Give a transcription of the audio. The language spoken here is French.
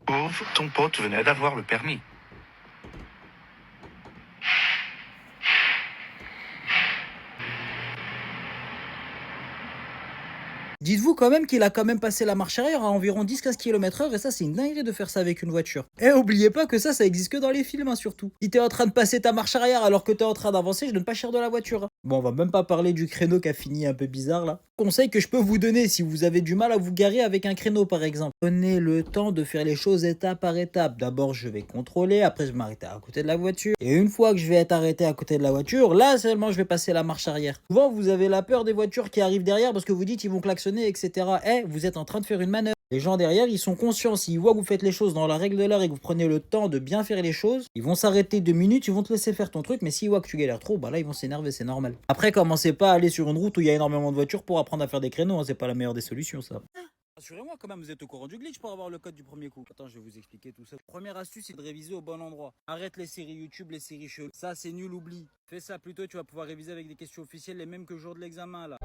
Pauvre, ton pote venait d'avoir le permis. Dites-vous quand même qu'il a quand même passé la marche arrière à environ 10-15 km/h et ça c'est une dinguerie de faire ça avec une voiture. Et oubliez pas que ça existe que dans les films hein, surtout. Si t'es en train de passer ta marche arrière alors que t'es en train d'avancer, je donne pas cher de la voiture. Hein. Bon, on va même pas parler du créneau qui a fini un peu bizarre là. Conseil que je peux vous donner si vous avez du mal à vous garer avec un créneau par exemple. Prenez le temps de faire les choses étape par étape. D'abord je vais contrôler, après je vais m'arrêter à côté de la voiture. Et une fois que je vais être arrêté à côté de la voiture, là seulement je vais passer la marche arrière. Souvent vous avez la peur des voitures qui arrivent derrière parce que vous dites ils vont klaxonner etc. Eh, vous êtes en train de faire une manœuvre. Les gens derrière, ils sont conscients. S'ils voient que vous faites les choses dans la règle de l'art et que vous prenez le temps de bien faire les choses, ils vont s'arrêter 2 minutes, ils vont te laisser faire ton truc. Mais s'ils voient que tu galères trop, bah là, ils vont s'énerver, c'est normal. Après, commencez pas à aller sur une route où il y a énormément de voitures pour apprendre à faire des créneaux. Hein, c'est pas la meilleure des solutions, ça. Rassurez-moi quand même, vous êtes au courant du glitch pour avoir le code du premier coup. Attends, je vais vous expliquer tout ça. Première astuce, c'est de réviser au bon endroit. Arrête les séries YouTube, les séries cheloues. Ça, c'est nul, oublie. Fais ça plutôt, tu vas pouvoir réviser avec des questions officielles, les mêmes que le jour de l'examen là.